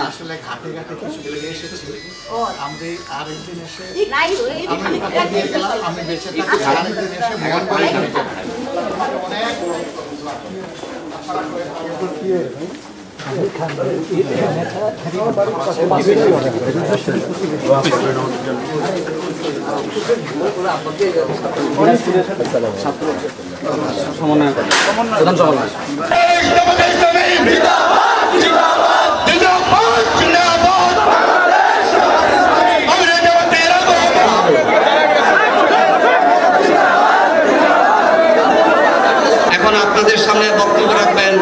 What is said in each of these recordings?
আসলে ঘাটে ঘাটে কিছু লেগে এসেছি আমি আরেকদিন এসে আমি বেঁচে থাকি আরেকদিন এসে মন করে অনেক এখন আপনাদের সামনে বক্তব্য রাখবেন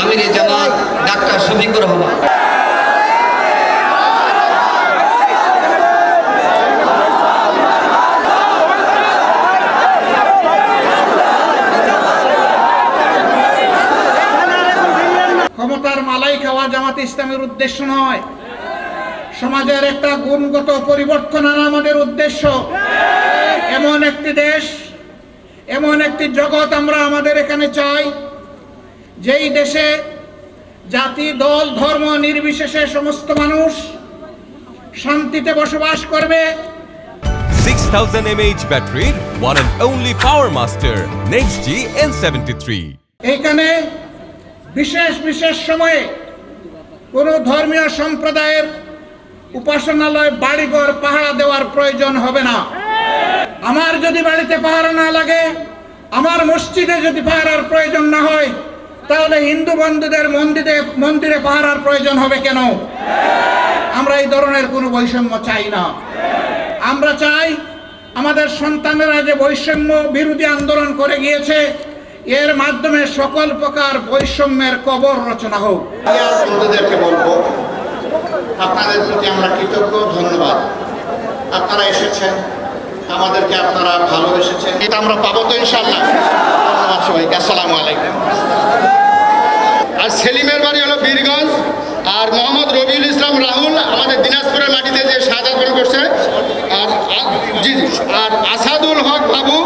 আমিরে জামাত ডাক্তার শফিকুর রহমান। ক্ষমতার মালাই খাওয়া জামাত ইসলামের উদ্দেশ্য নয়, সমাজের একটা গুণগত পরিবর্তন আনা আমাদের উদ্দেশ্য। এমন একটি দেশ, এমন একটি জগৎ আমরা আমাদের এখানে চাই, যেই দেশে জাতি দল ধর্ম নির্বিশেষে সমস্ত মানুষ শান্তিতে বসবাস করবে। 6000 mAh battery, one and only Power Master NextG N73। এইখানে বিশেষ বিশেষ সময়ে কোনো ধর্মীয় সম্প্রদায়ের উপাসনালয় বাড়িঘর পাহারা দেওয়ার প্রয়োজন হবে না। আমার যদি বাড়িতে পাহারা না লাগে, আমার মসজিদে যদি পাহারার প্রয়োজন না হয়, তাহলে হিন্দু বন্ধুদের মন্দিরে পাহারার প্রয়োজন হবে কেন? আমরা এই ধরনের কোনো বৈষম্য চাই না। আমরা চাই আমাদের সন্তানেরা যে বৈষম্য বিরোধী আন্দোলন করে গিয়েছে, এর মাধ্যমে সকল প্রকার বৈষম্যের কবর রচনা হোক। বন্ধুদেরকে বলবো, আপনাদের প্রতি আমরা কৃতজ্ঞ, ধন্যবাদ। আপনারা এসেছেন, আমাদেরকে আপনারা ভালোবেসেছেন, এটা আমরা পাবো তো ইনশাআল্লাহ। ধন্যবাদ সবাইকে, আসসালামু আলাইকুম। আর সেলিমের বাড়ি হলো বীরগঞ্জ, আর মোহাম্মদ রবিউল ইসলাম রাহুল আমাদের দিনাজপুরের মাটিতে যে শাহাদাত বরণ করছে, আর আসাদুল হক বাবু